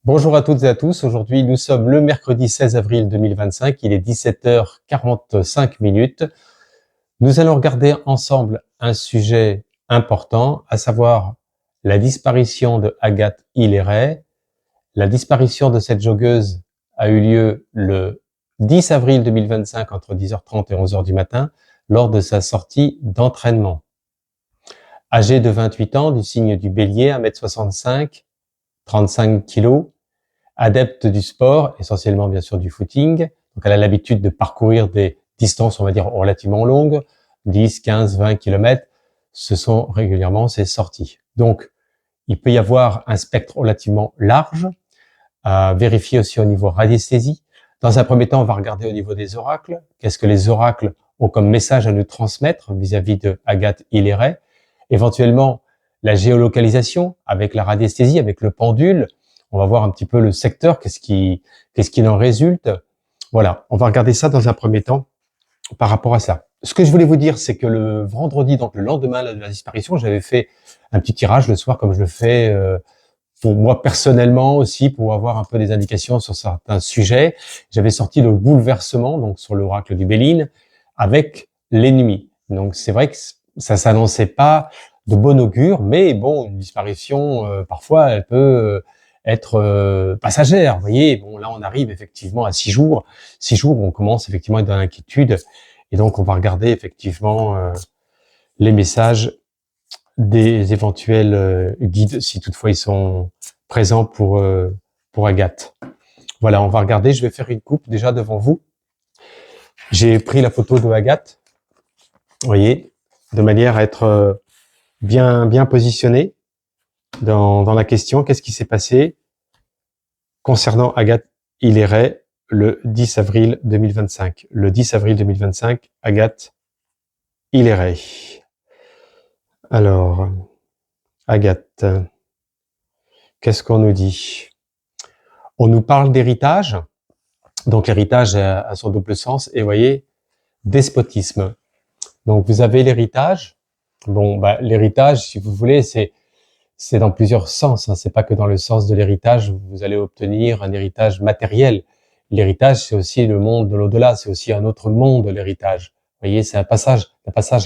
Bonjour à toutes et à tous. Aujourd'hui, nous sommes le mercredi 16 avril 2025. Il est 17h45 minutes. Nous allons regarder ensemble un sujet important, à savoir la disparition de Agathe Hilleret. La disparition de cette joggeuse a eu lieu le 10 avril 2025 entre 10h30 et 11h du matin lors de sa sortie d'entraînement. Âgée de 28 ans, du signe du Bélier, 1m65, 35 kg, adepte du sport, essentiellement bien sûr du footing. Donc elle a l'habitude de parcourir des distances, on va dire, relativement longues, 10, 15, 20 km. Ce sont régulièrement ses sorties. Donc, il peut y avoir un spectre relativement large, à vérifier aussi au niveau radiesthésie. Dans un premier temps, on va regarder au niveau des oracles. Qu'est-ce que les oracles ont comme message à nous transmettre vis-à-vis de Agathe Hilleret? Éventuellement, la géolocalisation avec la radiesthésie, avec le pendule. On va voir un petit peu le secteur, qu'est-ce qu'il en résulte. Voilà, on va regarder ça dans un premier temps par rapport à ça. Ce que je voulais vous dire, c'est que le vendredi, donc le lendemain de la disparition, j'avais fait un petit tirage le soir, comme je le fais pour moi personnellement aussi, pour avoir un peu des indications sur certains sujets. J'avais sorti le bouleversement, donc sur l'oracle du Béline, avec l'ennemi. Donc c'est vrai que ça s'annonçait pas de bon augure, mais bon, une disparition, parfois, elle peut être passagère. Vous voyez, bon, là, on arrive effectivement à 6 jours. 6 jours, on commence effectivement à être dans l'inquiétude. Et donc, on va regarder effectivement les messages des éventuels guides, si toutefois ils sont présents pour Agathe. Voilà, on va regarder. Je vais faire une coupe déjà devant vous. J'ai pris la photo de Agathe, vous voyez, de manière à être bien positionné dans la question. Qu'est-ce qui s'est passé concernant Agathe Hilleret le 10 avril 2025? Le 10 avril 2025, Agathe Hilleret. Alors, Agathe, qu'est-ce qu'on nous dit? On nous parle d'héritage. Donc, l'héritage a son double sens. Et vous voyez, despotisme. Donc, vous avez l'héritage. Bon, l'héritage, si vous voulez, c'est dans plusieurs sens. Hein. C'est pas que dans le sens de l'héritage, vous allez obtenir un héritage matériel. L'héritage, c'est aussi le monde de l'au-delà. C'est aussi un autre monde, l'héritage. Vous voyez, c'est un passage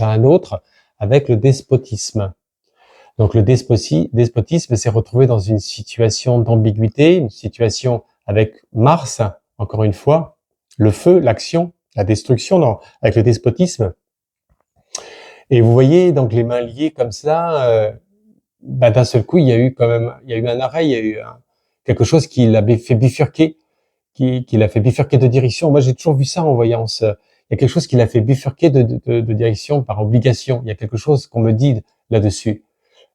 à un autre avec le despotisme. Donc, le despotisme s'est retrouvé dans une situation d'ambiguïté, une situation avec Mars, encore une fois, le feu, l'action, la destruction avec le despotisme. Et vous voyez, donc, les mains liées comme ça, d'un seul coup, il y a eu un arrêt, il y a eu quelque chose qui l'avait fait bifurquer, qui l'a fait bifurquer de direction. Moi, j'ai toujours vu ça en voyance. Il y a quelque chose qui l'a fait bifurquer de direction par obligation. Il y a quelque chose qu'on me dit là-dessus.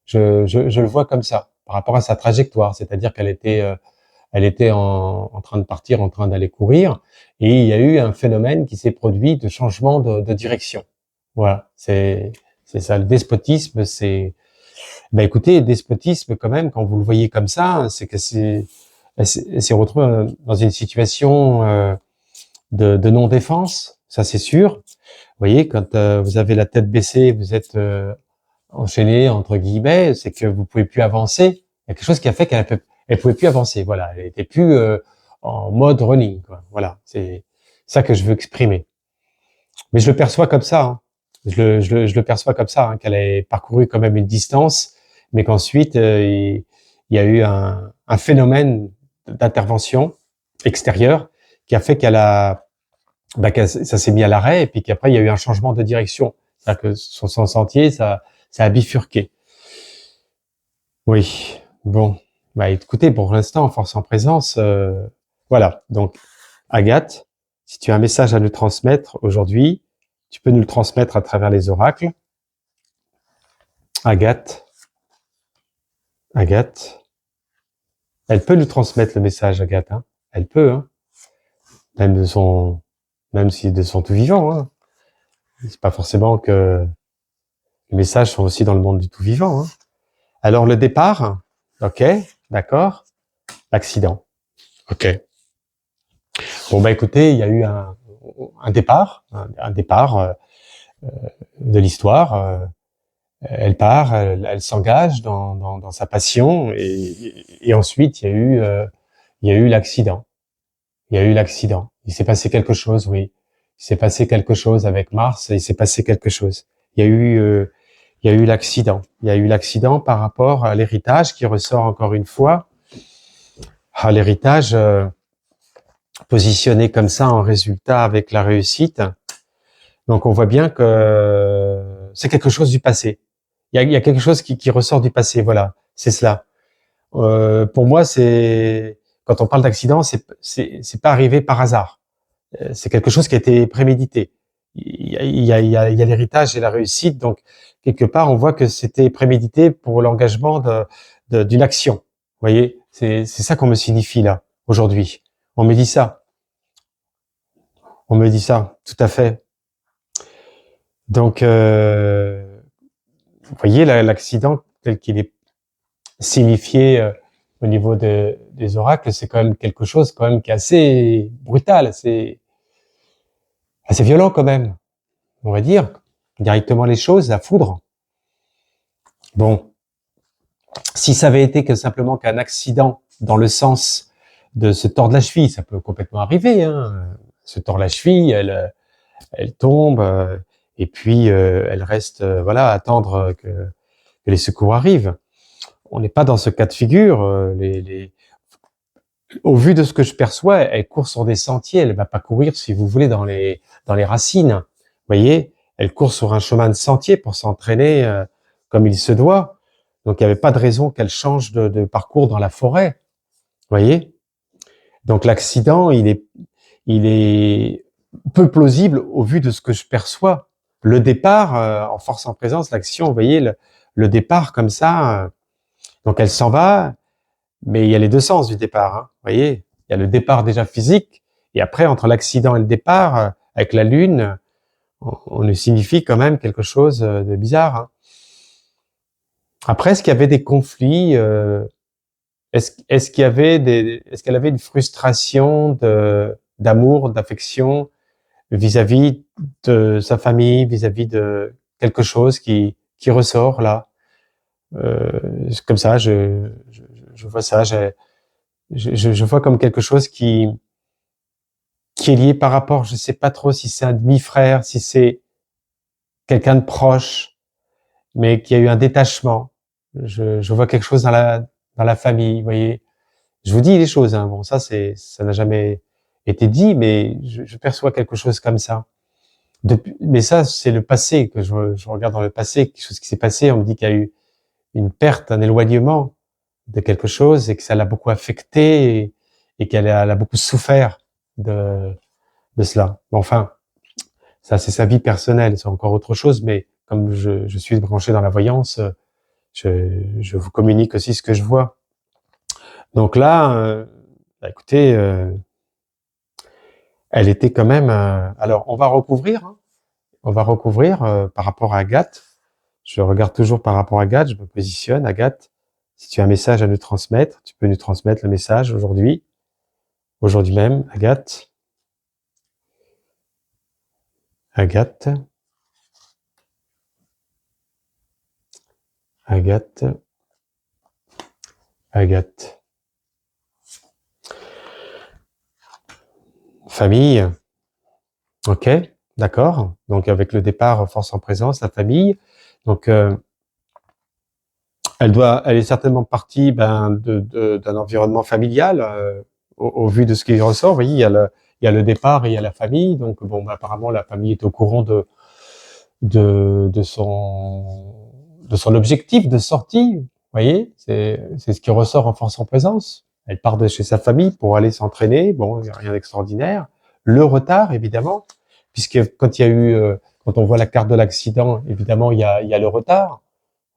Je le vois comme ça, par rapport à sa trajectoire, c'est-à-dire qu'elle était en train de partir, en train d'aller courir, et il y a eu un phénomène qui s'est produit de changement de direction. Voilà, c'est ça, le despotisme, c'est... écoutez, le despotisme, quand même, quand vous le voyez comme ça, c'est que elle s'est retrouvée dans une situation de non-défense, ça c'est sûr. Vous voyez, quand vous avez la tête baissée, vous êtes enchaîné entre guillemets, c'est que vous pouvez plus avancer. Il y a quelque chose qui a fait elle pouvait plus avancer. Voilà, elle était plus en mode running. Quoi. Voilà, c'est ça que je veux exprimer. Mais je le perçois comme ça. Hein. Je le perçois comme ça, hein, qu'elle ait parcouru quand même une distance, mais qu'ensuite il y a eu un phénomène d'intervention extérieure qui a fait que ça s'est mis à l'arrêt et puis qu'après il y a eu un changement de direction. C'est-à-dire que son sentier, ça a bifurqué. Oui, bon. Écoutez, pour l'instant, force en présence, voilà. Donc, Agathe, si tu as un message à nous transmettre aujourd'hui, tu peux nous le transmettre à travers les oracles. Agathe, elle peut nous transmettre le message, Agathe. Hein. Elle peut, hein. Même si de son tout vivant. Hein. C'est pas forcément que les messages sont aussi dans le monde du tout vivant. Hein. Alors, le départ, ok, d'accord. L'accident. Ok. Bon, écoutez, il y a eu un départ de l'histoire. Elle part, elle s'engage dans sa passion et ensuite il y a eu Il y a eu l'accident. Il y a eu l'accident. Il s'est passé quelque chose, oui. Il s'est passé quelque chose avec Mars, il s'est passé quelque chose. Il y a eu l'accident. Il y a eu l'accident par rapport à l'héritage qui ressort encore une fois. Ah, l'héritage positionné comme ça en résultat avec la réussite. Donc on voit bien que c'est quelque chose du passé. Il y a quelque chose qui ressort du passé. Voilà, c'est cela. Pour moi, c'est quand on parle d'accident, c'est pas arrivé par hasard. C'est quelque chose qui a été prémédité. Il y a l'héritage et la réussite, donc quelque part, on voit que c'était prémédité pour l'engagement d'une action. Vous voyez, c'est ça qu'on me signifie là aujourd'hui. On me dit ça. On me dit ça, tout à fait. Donc, vous voyez l'accident tel qu'il est signifié au niveau des oracles, c'est quand même quelque chose quand même qui est assez brutal, assez violent quand même, on va dire, directement les choses, la foudre. Bon, si ça avait été que simplement qu'un accident dans le sens de se tordre la cheville, ça peut complètement arriver, hein, se tord la cheville, elle tombe, et puis elle reste, voilà, à attendre que les secours arrivent. On n'est pas dans ce cas de figure. Au vu de ce que je perçois, elle court sur des sentiers. Elle va pas courir, si vous voulez, dans les racines. Vous voyez, elle court sur un chemin de sentier pour s'entraîner comme il se doit. Donc, il n'y avait pas de raison qu'elle change de parcours dans la forêt. Vous voyez. Donc, l'accident, il est peu plausible au vu de ce que je perçois. Le départ, en force en présence, l'action, vous voyez, le départ comme ça. Donc, elle s'en va. Mais il y a les deux sens du départ, hein, vous voyez. Il y a le départ déjà physique, et après, entre l'accident et le départ, avec la Lune, on nous signifie quand même quelque chose de bizarre. Hein. Après, est-ce qu'il y avait des conflits est-ce qu'elle avait une frustration d'amour, d'affection vis-à-vis de sa famille, vis-à-vis de quelque chose qui ressort là comme ça, je vois ça. Je vois comme quelque chose qui est lié par rapport, je sais pas trop si c'est un demi-frère, si c'est quelqu'un de proche, mais qui a eu un détachement. Je vois quelque chose dans la famille, vous voyez. Je vous dis les choses, hein. Bon, ça n'a jamais été dit, mais je perçois quelque chose comme ça. Mais ça, c'est le passé que je regarde dans le passé, quelque chose qui s'est passé. On me dit qu'il y a eu une perte, un éloignement de quelque chose et que ça l'a beaucoup affecté et qu'elle a beaucoup souffert de cela. Bon, enfin, ça c'est sa vie personnelle, c'est encore autre chose, mais comme je suis branché dans la voyance, je vous communique aussi ce que je vois. Donc là, écoutez, elle était quand même... alors, on va recouvrir, hein, par rapport à Agathe. Je regarde toujours par rapport à Agathe, je me positionne. Agathe, si tu as un message à nous transmettre, tu peux nous transmettre le message aujourd'hui même, Agathe. Agathe. Famille. Ok, d'accord. Donc avec le départ force en présence, la famille. Donc elle est certainement partie d'un environnement familial au vu de ce qui ressort. Vous voyez, il y a le départ et il y a la famille. Donc bon, apparemment la famille est au courant de son objectif de sortie. Vous voyez, c'est ce qui ressort en force en présence. Elle part de chez sa famille pour aller s'entraîner. Bon, il n'y a rien d'extraordinaire. Le retard, évidemment, puisque quand on voit la carte de l'accident, évidemment, il y a le retard.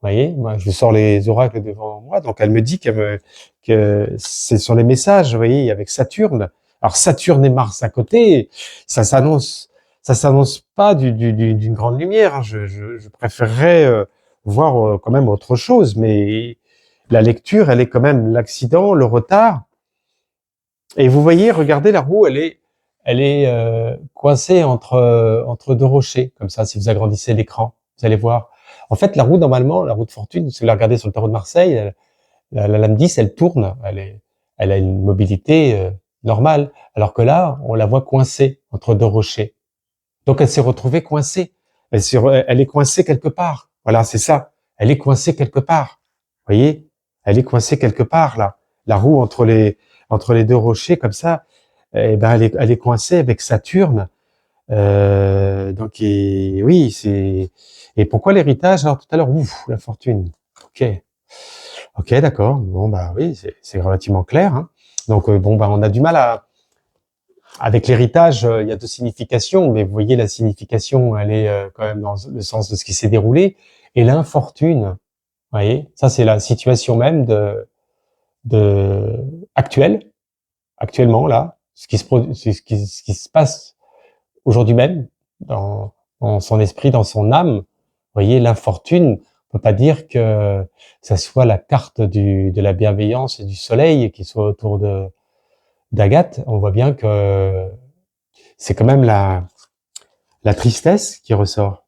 Vous voyez, moi, je sors les oracles devant moi, donc elle me dit que c'est sur les messages, vous voyez, avec Saturne. Alors Saturne et Mars à côté, ça s'annonce pas d'une grande lumière. Hein. Je préférerais voir quand même autre chose, mais la lecture, elle est quand même l'accident, le retard. Et vous voyez, regardez la roue, elle est coincée entre deux rochers, comme ça. Si vous agrandissez l'écran, vous allez voir. En fait, la roue, normalement, la roue de fortune, si vous la regardez sur le tarot de Marseille, la lame 10, elle tourne, elle a une mobilité normale. Alors que là, on la voit coincée entre deux rochers. Donc elle s'est retrouvée coincée. Elle est coincée quelque part. Voilà, c'est ça. Elle est coincée quelque part. Vous voyez? Elle est coincée quelque part là. La roue entre les deux rochers comme ça, eh ben elle est coincée avec Saturne. Donc oui, c'est et pourquoi l'héritage? Alors tout à l'heure, ouf, la fortune. Ok, ok, d'accord. Bon bah oui, c'est relativement clair. Hein. Donc bon bah on a du mal à avec l'héritage, il y a deux significations, mais vous voyez la signification, elle est quand même dans le sens de ce qui s'est déroulé. Et l'infortune, vous voyez, ça c'est la situation même de actuellement là, ce qui se produit, ce qui se passe aujourd'hui même dans son esprit, dans son âme. Vous voyez, l'infortune, on peut pas dire que ça soit la carte de la bienveillance et du soleil qui soit autour d'Agathe. On voit bien que c'est quand même la tristesse qui ressort.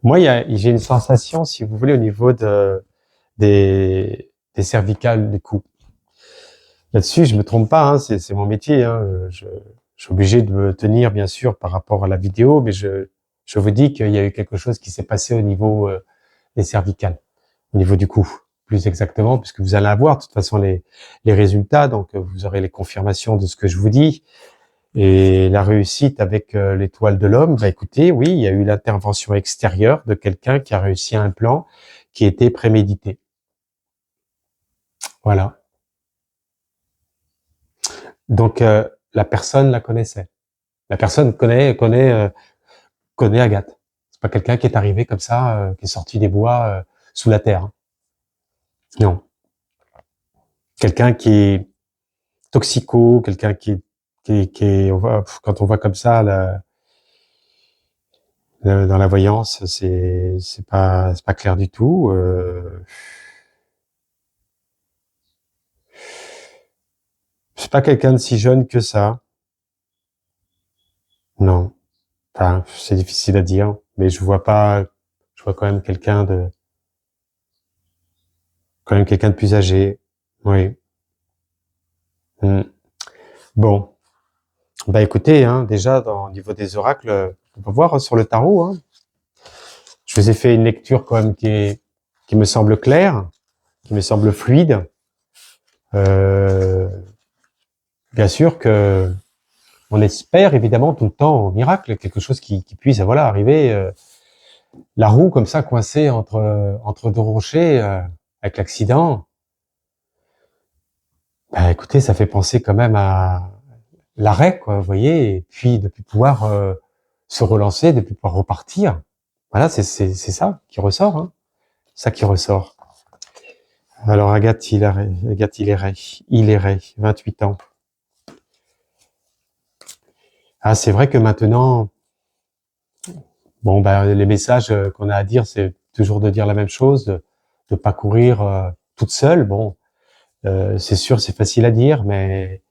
Moi, j'ai une sensation, si vous voulez, au niveau des cervicales du cou. Là-dessus, je me trompe pas, hein, c'est mon métier. Hein, je suis obligé de me tenir, bien sûr, par rapport à la vidéo, mais je vous dis qu'il y a eu quelque chose qui s'est passé au niveau des cervicales, au niveau du cou, plus exactement, puisque vous allez avoir de toute façon les résultats, donc vous aurez les confirmations de ce que je vous dis. Et la réussite avec l'étoile de l'homme, bah écoutez, oui, il y a eu l'intervention extérieure de quelqu'un qui a réussi un plan qui était prémédité. Voilà. Donc la personne la connaissait. La personne connaît Agathe. C'est pas quelqu'un qui est arrivé comme ça, qui est sorti des bois sous la terre. Hein. Non. Quelqu'un qui est toxico, quelqu'un quand on voit comme ça dans la voyance, c'est pas clair du tout. C'est pas quelqu'un de si jeune que ça. Non. Enfin, c'est difficile à dire, mais je vois quand même quelqu'un de plus âgé. Oui. Mm. Bon. Bah écoutez, hein, déjà au niveau des oracles, on peut voir sur le tarot. Hein, je vous ai fait une lecture quand même qui me semble claire, qui me semble fluide. Euh, bien sûr que on espère évidemment tout le temps au miracle, quelque chose qui puisse voilà arriver. La roue comme ça coincée entre deux rochers avec l'accident. Bah écoutez, ça fait penser quand même à l'arrêt, quoi, vous voyez, et puis de plus pouvoir se relancer, de plus pouvoir repartir. Voilà, c'est ça qui ressort, hein, ça qui ressort. Alors Agathe, il errait, 28 ans. Ah, c'est vrai que maintenant, bon, ben les messages qu'on a à dire, c'est toujours de dire la même chose, de pas courir toute seule. Bon, c'est sûr, c'est facile à dire, mais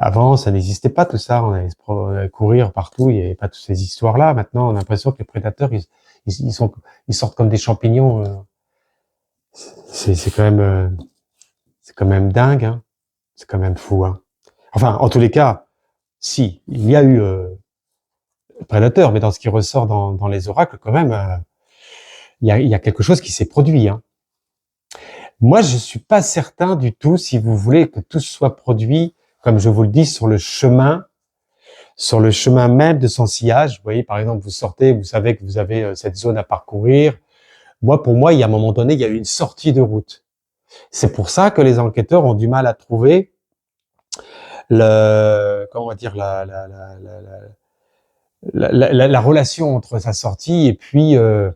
avant, ça n'existait pas tout ça. On allait courir partout, il n'y avait pas toutes ces histoires-là. Maintenant, on a l'impression que les prédateurs, ils sortent comme des champignons. C'est quand même, c'est quand même dingue. Hein. C'est quand même fou. Hein. Enfin, en tous les cas, si il y a eu prédateurs, mais dans ce qui ressort dans les oracles, quand même, il y a quelque chose qui s'est produit. Hein. Moi, je suis pas certain du tout, si vous voulez, que tout soit produit, comme je vous le dis, sur le chemin même de son sillage. Vous voyez, par exemple, vous sortez, vous savez que vous avez cette zone à parcourir. Moi, pour moi, il y a un moment donné, il y a eu une sortie de route. C'est pour ça que les enquêteurs ont du mal à trouver comment on va dire, la relation entre sa sortie et puis le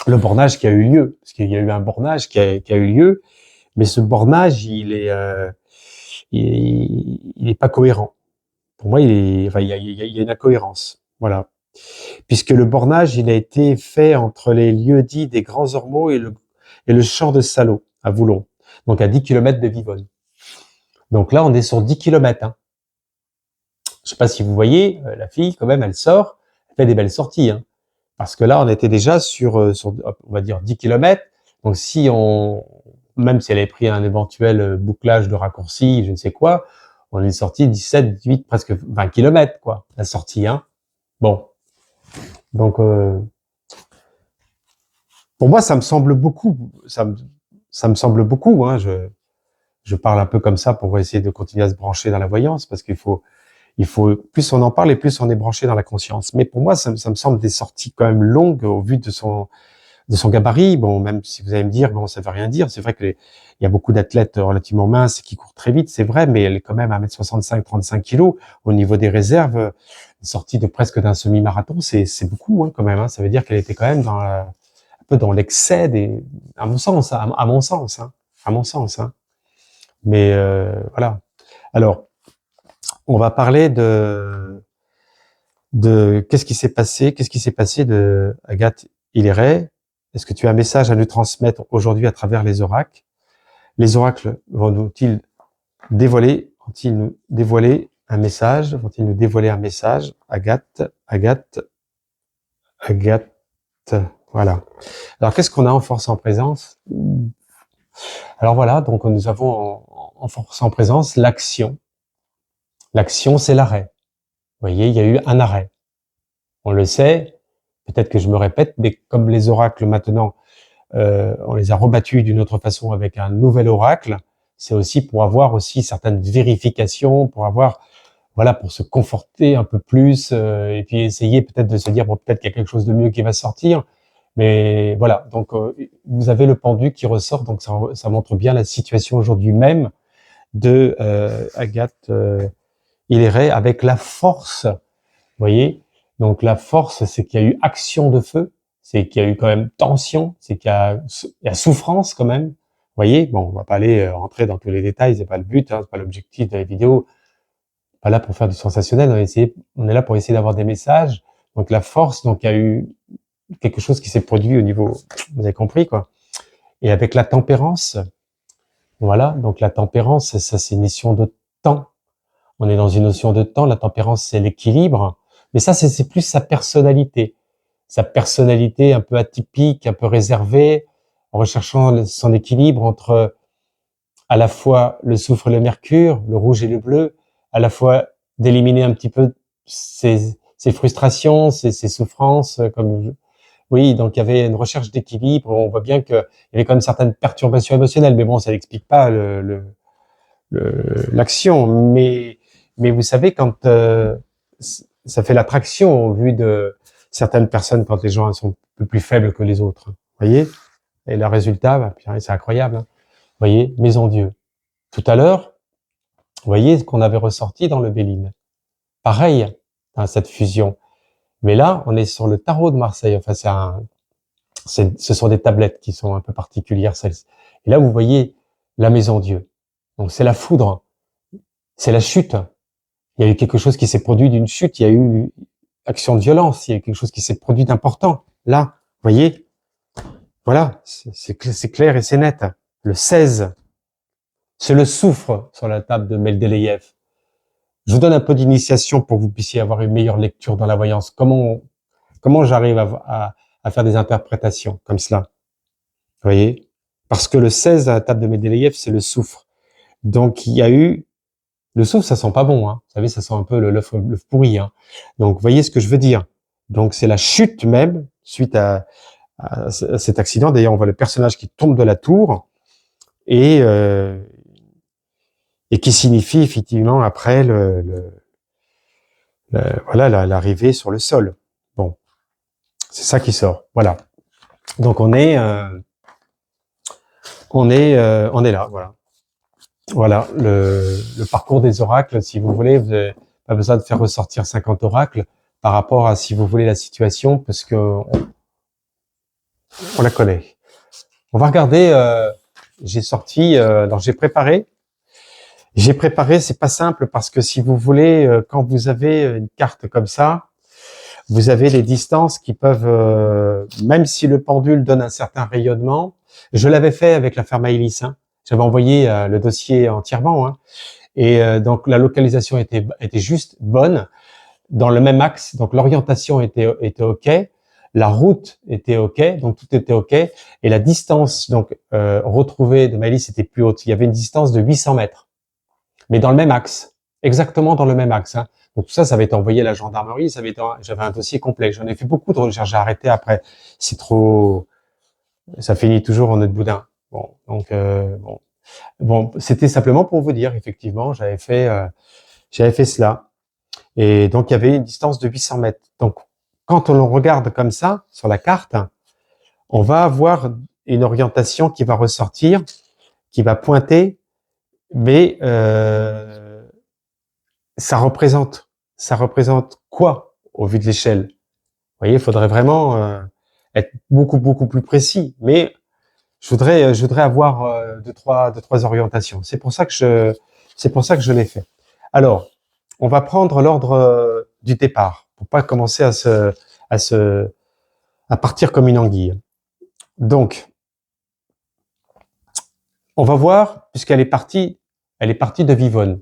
bornage qui a eu lieu. Parce qu'il y a eu un bornage qui a eu lieu, mais ce bornage, il est pas cohérent. Pour moi, enfin, il y a une incohérence. Voilà. Puisque le bornage, il a été fait entre les lieux-dits des Grands Ormeaux et le champ de Salot, à Voulon. Donc, à 10 kilomètres de Vivonne. Donc là, on est sur 10 kilomètres. Hein. Je sais pas si vous voyez, la fille, quand même, elle sort, elle fait des belles sorties. Hein. Parce que là, on était déjà sur on va dire, 10 kilomètres. Donc même si elle avait pris un éventuel bouclage de raccourci, je ne sais quoi, on est sorti 17, 18, presque 20 kilomètres, quoi, la sortie, hein. Bon. Donc, pour moi, ça me semble beaucoup. Ça me semble beaucoup, hein. Je parle un peu comme ça pour essayer de continuer à se brancher dans la voyance, parce il faut, plus on en parle et plus on est branché dans la conscience. Mais pour moi, ça me semble des sorties quand même longues au vu de son gabarit. Bon, même si vous allez me dire, bon, ça veut rien dire. C'est vrai il y a beaucoup d'athlètes relativement minces qui courent très vite, c'est vrai, mais elle est quand même à 1m65, 35 kilos. Au niveau des réserves, une sortie de presque d'un semi-marathon, c'est beaucoup, hein, quand même, hein. Ça veut dire qu'elle était quand même un peu dans l'excès à mon sens, hein, à mon sens, hein, à mon sens, hein. Mais, voilà. Alors, on va parler qu'est-ce qui s'est passé de Agathe Hilleret. Est-ce que tu as un message à nous transmettre aujourd'hui à travers les oracles? Les oracles vont-ils nous dévoiler un message? Vont-ils nous dévoiler un message? Agathe, voilà. Alors, qu'est-ce qu'on a en force en présence? Alors voilà, donc nous avons en force en présence l'action. L'action, c'est l'arrêt. Vous voyez, il y a eu un arrêt. On le sait, peut-être que je me répète, mais comme les oracles maintenant, on les a rebattus d'une autre façon avec un nouvel oracle, c'est aussi pour avoir aussi certaines vérifications, pour avoir, voilà, pour se conforter un peu plus, et puis essayer peut-être de se dire, bon, peut-être qu'il y a quelque chose de mieux qui va sortir. Mais voilà, donc vous avez le pendu qui ressort, donc ça montre bien la situation aujourd'hui même de Agathe Hilleret avec la force. Vous voyez, donc la force, c'est qu'il y a eu action de feu, c'est qu'il y a eu quand même tension, c'est qu'il y a souffrance quand même. Vous voyez, bon, on va pas aller rentrer dans tous les détails, c'est pas le but, hein, c'est pas l'objectif de la vidéo. Pas là pour faire du sensationnel, on est là pour essayer d'avoir des messages. Donc la force, donc il y a eu quelque chose qui s'est produit au niveau, vous avez compris quoi. Et avec la tempérance, voilà, donc la tempérance, ça c'est une notion de temps. On est dans une notion de temps, la tempérance c'est l'équilibre, mais ça c'est plus sa personnalité un peu atypique, un peu réservée, en recherchant son équilibre entre à la fois le soufre et le mercure, le rouge et le bleu, à la fois d'éliminer un petit peu ses frustrations, ses souffrances, oui, donc il y avait une recherche d'équilibre. On voit bien qu'il y avait quand même certaines perturbations émotionnelles, mais bon, ça n'explique pas l'action. Mais vous savez, quand ça fait l'attraction au vu de certaines personnes quand les gens sont un peu plus faibles que les autres. Vous voyez? Et le résultat, bah, c'est incroyable. Hein. Vous voyez? Maison Dieu. Tout à l'heure, vous voyez ce qu'on avait ressorti dans le Béline. Pareil, dans cette fusion. Mais là, on est sur le tarot de Marseille. Enfin, ce sont des tablettes qui sont un peu particulières, celles-ci. Et là, vous voyez la Maison Dieu. Donc, c'est la foudre. C'est la chute. Il y a eu quelque chose qui s'est produit d'une chute. Il y a eu action de violence. Il y a eu quelque chose qui s'est produit d'important. Là, vous voyez? Voilà. C'est clair et c'est net. Le 16. C'est le soufre sur la table de Mendeleïev. Je vous donne un peu d'initiation pour que vous puissiez avoir une meilleure lecture dans la voyance. Comment j'arrive à faire des interprétations comme cela? Vous voyez? Parce que le 16 à la table de Mendeleïev, c'est le soufre. Donc, il y a eu, le soufre, ça sent pas bon, hein. Vous savez, ça sent un peu l'œuf pourri, hein. Donc, vous voyez ce que je veux dire? Donc, c'est la chute même, suite à cet accident. D'ailleurs, on voit le personnage qui tombe de la tour et qui signifie effectivement après voilà, l'arrivée sur le sol. Bon. C'est ça qui sort. Voilà. Donc on est là, voilà. Voilà le parcours des oracles. Si vous voulez, vous n'avez pas besoin de faire ressortir 50 oracles par rapport à si vous voulez la situation, parce que on la connaît. On va regarder. J'ai sorti, alors j'ai préparé. C'est pas simple parce que si vous voulez, quand vous avez une carte comme ça, vous avez les distances qui peuvent, même si le pendule donne un certain rayonnement, je l'avais fait avec la ferme Maïlis, hein. J'avais envoyé le dossier entièrement, hein. Et donc la localisation était juste bonne, dans le même axe, donc l'orientation était OK. la route était OK, donc tout était OK, et la distance donc retrouvée de Maëlys était plus haute. Il y avait une distance de 800 mètres, mais dans le même axe, exactement dans le même axe. Hein. Donc tout ça, ça avait été envoyé à la gendarmerie, j'avais un dossier complet. J'en ai fait beaucoup de recherches, j'ai arrêté après. C'est trop, ça finit toujours en nœud de boudin. Bon, donc bon, c'était simplement pour vous dire, effectivement, j'avais fait cela. Et donc, il y avait une distance de 800 mètres. Donc, quand on regarde comme ça, sur la carte, on va avoir une orientation qui va ressortir, qui va pointer, mais ça représente quoi au vu de l'échelle? Vous voyez, il faudrait vraiment être beaucoup plus précis. Mais je voudrais avoir deux, trois orientations. C'est pour ça que je l'ai fait. Alors, on va prendre l'ordre du départ pour pas commencer à partir comme une anguille. Donc, on va voir, puisqu'elle est partie de Vivonne.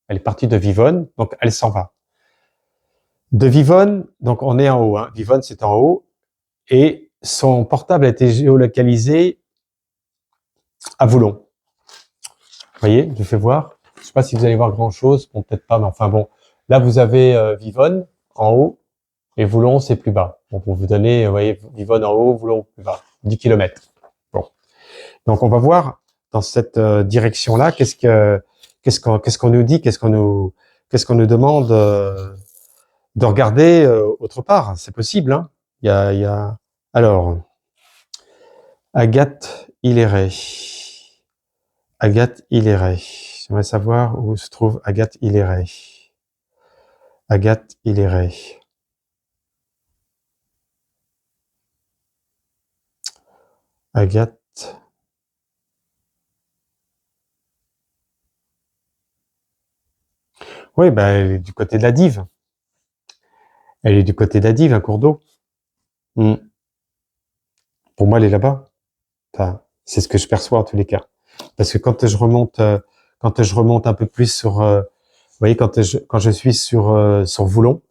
Elle est partie de Vivonne, donc elle s'en va. De Vivonne, donc on est en haut. Hein. Vivonne, c'est en haut. Et son portable a été géolocalisé à Voulon. Vous voyez, je fais voir. Je sais pas si vous allez voir grand-chose, bon, peut-être pas, mais enfin bon. Là, vous avez Vivonne en haut et Voulon, c'est plus bas. Bon, pour vous donner, vous voyez, Vivonne en haut, Voulon plus bas, 10 km. Bon. Donc, on va voir dans cette direction-là, qu'est-ce qu'on nous dit, qu'est-ce qu'on nous demande de regarder autre part. C'est possible, hein. Il y a, alors, Agathe Hilleret. Agathe Hilleret. J'aimerais savoir où se trouve Agathe Hilleret. Agathe Hilleret. Agathe. Oui, ben, elle est du côté de la Dive. Elle est du côté de la Dive, un cours d'eau. Pour moi, elle est là-bas. Enfin, c'est ce que je perçois en tous les cas. Parce que quand je remonte un peu plus sur, vous voyez, quand je suis sur Voulon,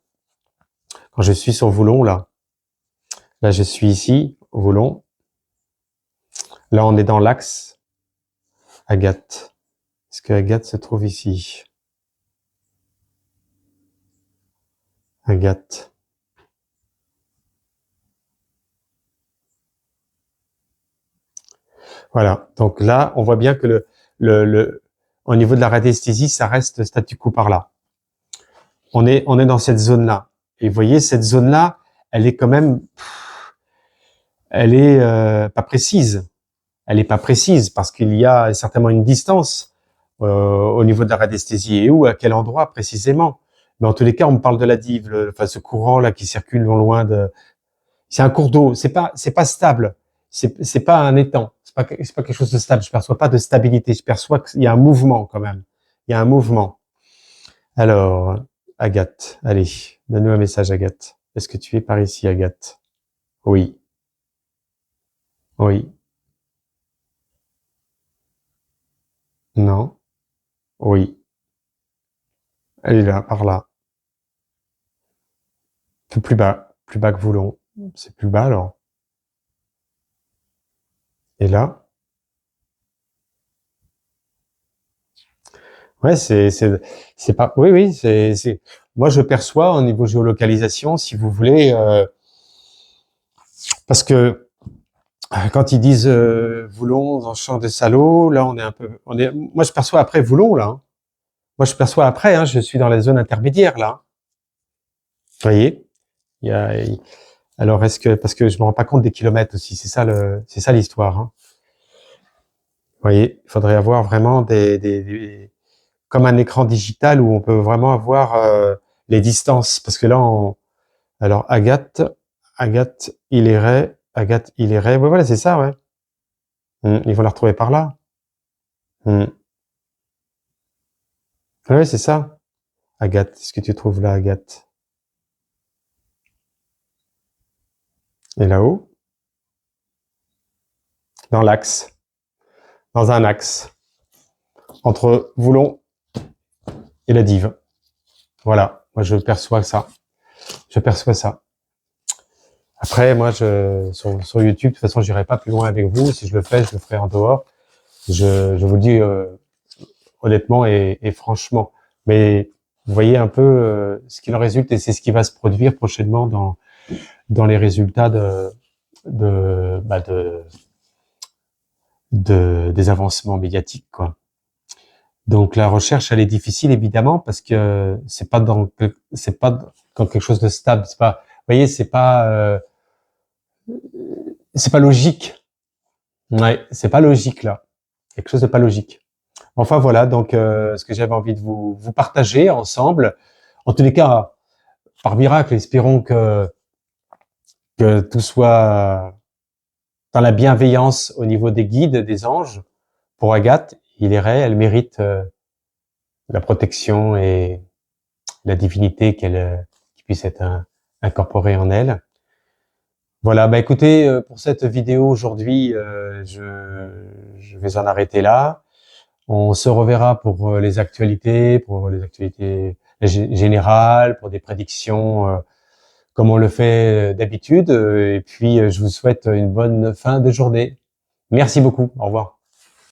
quand je suis sur Voulon, là je suis ici, Voulon. Là, on est dans l'axe Agathe. Est-ce que Agathe se trouve ici? Agathe. Voilà. Donc là, on voit bien que au niveau de la radiesthésie, ça reste statu quo par là. On est dans cette zone-là. Et vous voyez, cette zone-là, elle est quand même, elle est pas précise. Elle est pas précise parce qu'il y a certainement une distance au niveau de la radiesthésie. Et où, à quel endroit précisément? Mais en tous les cas, on me parle de la Dive, enfin ce courant là qui circule non loin de. C'est un cours d'eau. C'est pas stable. C'est pas un étang. C'est pas quelque chose de stable. Je perçois pas de stabilité. Je perçois qu'il y a un mouvement quand même. Il y a un mouvement. Alors, Agathe, allez, donne-nous un message, Agathe. Est-ce que tu es par ici, Agathe? Oui. Oui. Non. Oui. Elle est là, par là. Un peu plus bas que Voulon. C'est plus bas alors. Et là? Ouais, c'est pas. Oui, oui, c'est. Moi, je perçois au niveau géolocalisation, si vous voulez, parce que quand ils disent Voulon dans le champ de Salauds, là, Moi, je perçois après Voulon là. Hein. Moi, je perçois après. Hein, je suis dans la zone intermédiaire là. Vous voyez? Il y a. Alors, est-ce que parce que je me rends pas compte des kilomètres aussi, c'est ça l'histoire. Hein. Vous voyez, il faudrait avoir vraiment comme un écran digital où on peut vraiment avoir les distances. Parce que là, alors Agathe Hilleret, ouais, voilà, c'est ça, ouais. Ils vont la retrouver par là. Ouais, c'est ça. Agathe, est-ce que tu trouves là, Agathe? Et là-haut? Dans l'axe. Dans un axe. Entre Voulon et la Dive. Voilà. Moi, je perçois ça. Je perçois ça. Après, moi, sur YouTube, de toute façon, j'irai pas plus loin avec vous. Si je le fais, je le ferai en dehors. Je vous le dis honnêtement et franchement. Mais vous voyez un peu ce qu'il en résulte et c'est ce qui va se produire prochainement dans les résultats de, bah des avancements médiatiques, quoi. Donc la recherche, elle est difficile évidemment parce que c'est pas dans quelque chose de stable. C'est pas, vous voyez, c'est pas logique. Ouais, c'est pas logique là. Quelque chose de pas logique. Enfin voilà, donc ce que j'avais envie de vous partager ensemble. En tous les cas, par miracle, espérons que tout soit dans la bienveillance au niveau des guides, des anges. Pour Agathe, il est vrai, elle mérite la protection et la divinité qui puisse être incorporée en elle. Voilà, bah écoutez, pour cette vidéo aujourd'hui, je vais en arrêter là. On se reverra pour les actualités générales, pour des prédictions, comme on le fait d'habitude. Et puis, je vous souhaite une bonne fin de journée. Merci beaucoup. Au revoir.